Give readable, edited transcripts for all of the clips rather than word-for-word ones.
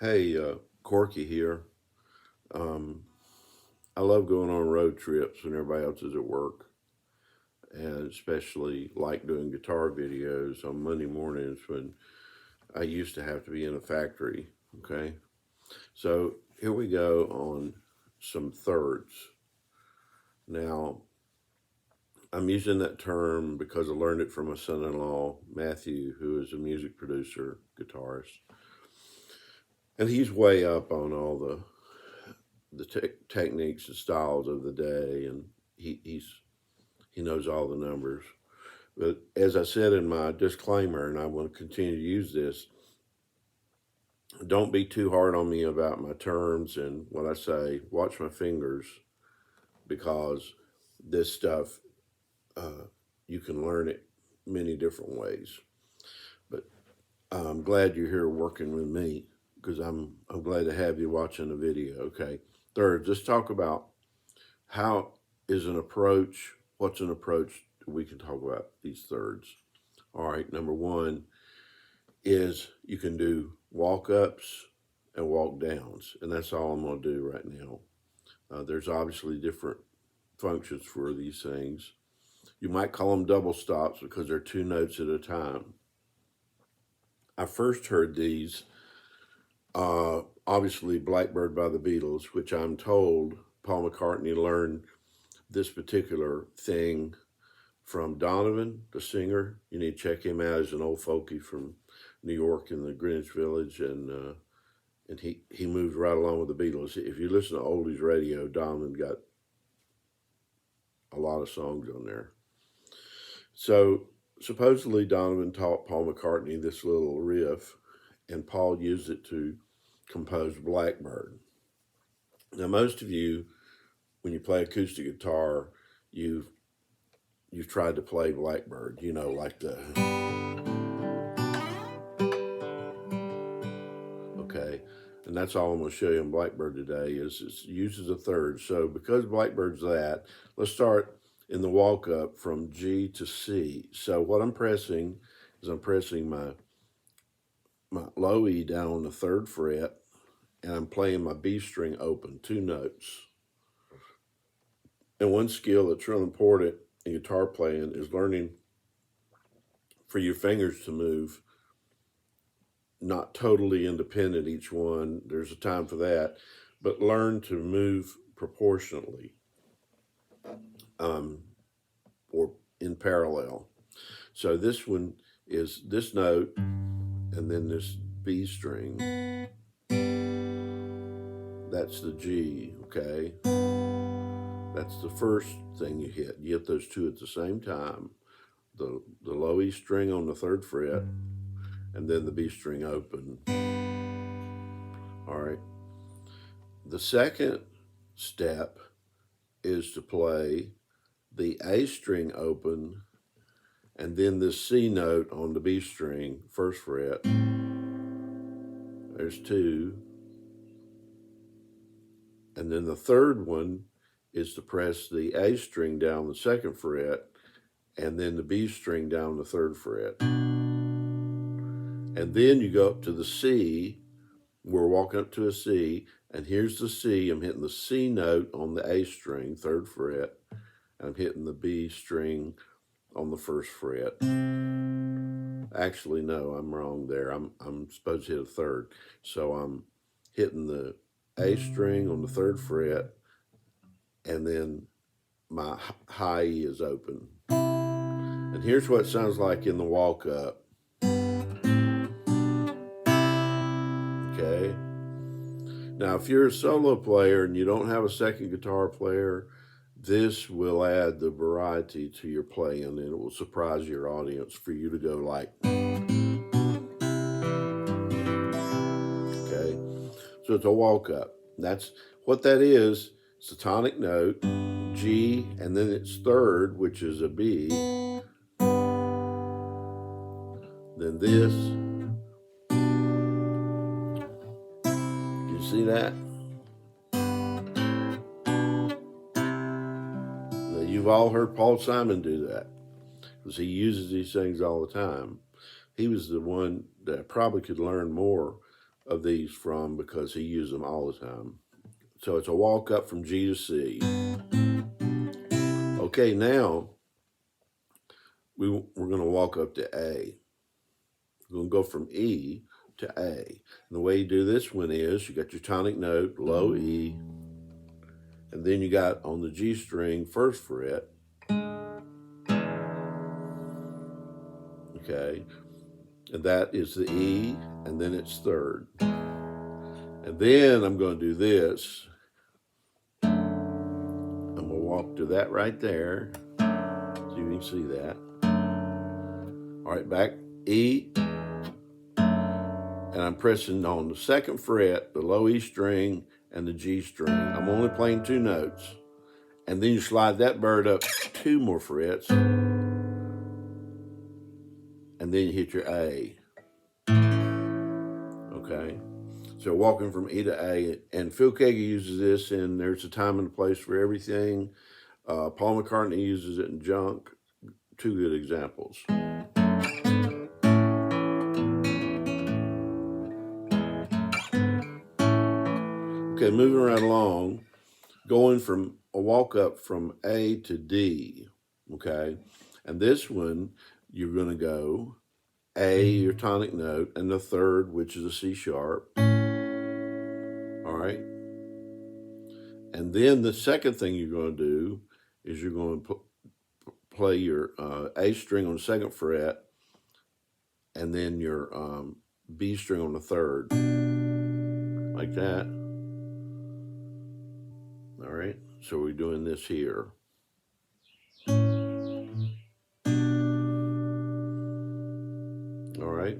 Hey, Corky here. Um, I love going on road trips when everybody else is at work, and especially like doing guitar videos on Monday mornings when I used to have to be in a factory. Okay, so here we go on some thirds. Now, I'm using that term because I learned it from my son in law, Matthew, who is a music producer, guitarist, and he's way up on all the techniques and styles of the day, and he knows all the numbers. But as I said in my disclaimer, and I want to continue to use this, don't be too hard on me about my terms and what I say. Watch my fingers because this stuff you can learn it many different ways. But I'm glad you're here working with me because I'm glad to have you watching the video. Okay. Third, just talk about how is an approach. What's an approach? We can talk about these thirds. All right. Number one is you can do walk ups and walk downs, and that's all I'm going to do right now. There's obviously different functions for these things. You might call them double stops because they're two notes at a time. I first heard these, obviously, Blackbird by the Beatles, which I'm told Paul McCartney learned this particular thing from Donovan, the singer. You need to check him out as an old folkie from New York in the Greenwich Village, and he moved right along with the Beatles. If you listen to oldies radio, Donovan got a lot of songs on there. So supposedly Donovan taught Paul McCartney this little riff, and Paul used it to compose Blackbird. Now, most of you, when you play acoustic guitar, you've tried to play Blackbird. You know, like the okay. And that's all I'm going to show you in Blackbird today is it uses a third. So because Blackbird's that, let's start in the walk up from G to C. So what I'm pressing is I'm pressing my low E down on the third fret, and I'm playing my B string open, two notes. And one skill that's real important in guitar playing is learning for your fingers to move not totally independent each one. There's a time for that, but learn to move proportionately or in parallel. So this one is this note and then this B string. That's the G, okay? That's the first thing you hit. You hit those two at the same time. The low E string on the third fret, and then the B string open. All right. The second step is to play the A string open and then the C note on the B string, first fret. There's two. And then the third one is to press the A string down the second fret and then the B string down the third fret. And then you go up to the C. We're walking up to a C, and here's the C. I'm hitting the C note on the A string, third fret. I'm hitting the B string on the first fret. Actually, no, I'm wrong there. I'm supposed to hit a third. So I'm hitting the A string on the third fret, and then my high E is open. And here's what it sounds like in the walk up. Okay. Now, if you're a solo player and you don't have a second guitar player, this will add the variety to your playing, and it will surprise your audience for you to go like, okay. So it's a walk up. That's what that is. It's a tonic note, G, and then it's third, which is a B. Then this. You see that? Now, you've all heard Paul Simon do that because he uses these things all the time. He was the one that probably could learn more of these from because he used them all the time. So it's a walk up from G to C. Okay, now we're going to walk up to A. We're going to go from E to A. And the way you do this one is you got your tonic note, low E, and then you got on the G string, first fret. Okay, and that is the E, and then it's third. And then I'm going to do this. I'm going to walk to that right there, so you can see that. All right, back E, and I'm pressing on the second fret, the low E string, and the G string. I'm only playing 2 notes. And then you slide that bird up 2 more frets, and then you hit your A. Okay, so walking from E to A, and Phil Keaggy uses this in There's a Time and a Place for Everything. Paul McCartney uses it in Junk. 2 good examples. Okay, moving right along, going from a walk up from A to D, okay? And this one, you're gonna go A, your tonic note, and the third, which is a C sharp, all right? And then the second thing you're gonna do is you're gonna play your A string on the second fret, and then your B string on the third, like that. All right, so we're doing this here. All right.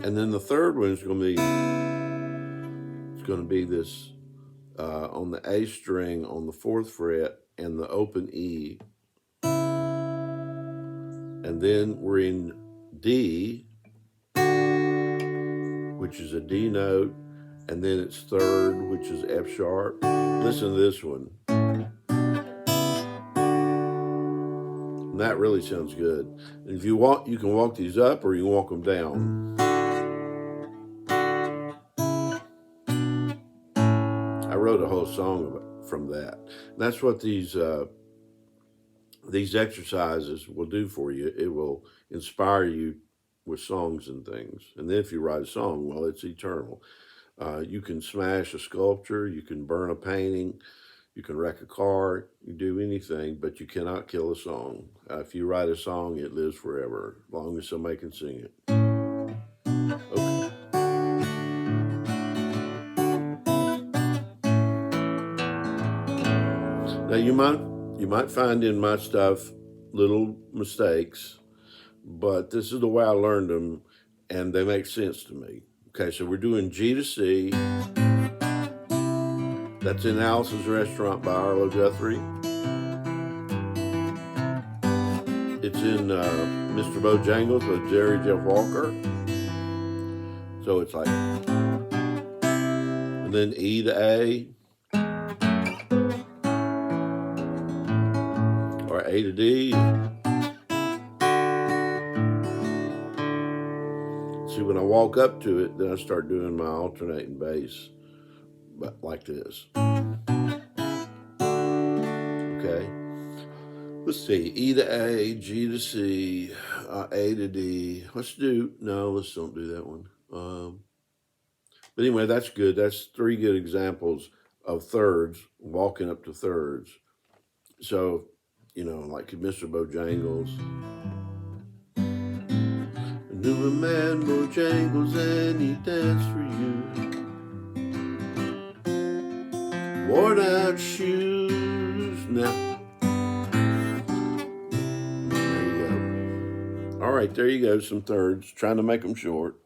And then the third one is going to be this on the A string on the fourth fret and the open E. And then we're in D, which is a D note, and then it's third, which is F sharp. Listen to this one. And that really sounds good. And if you want, you can walk these up or you can walk them down. I wrote a whole song from that. And that's what these exercises will do for you. It will inspire you with songs and things. And then if you write a song, well, it's eternal. You can smash a sculpture, you can burn a painting, you can wreck a car, you do anything, but you cannot kill a song. If you write a song, it lives forever, as long as somebody can sing it. Okay. Now you might find in my stuff little mistakes, but this is the way I learned them, and they make sense to me. Okay, so we're doing G to C. That's in Alice's Restaurant by Arlo Guthrie. It's in Mr. Bojangles with Jerry Jeff Walker. So it's like, and then E to A, or A to D. See, when I walk up to it, then I start doing my alternating bass, but like this. Okay. Let's see, E to A, G to C, A to D. Let's don't do that one. But anyway, that's good. That's 3 good examples of thirds, walking up to thirds. So, like Mr. Bojangles. I knew a man, Bojangles, and he danced for you. Worn out shoes. Now, there you go. All right, there you go, some thirds, trying to make them short.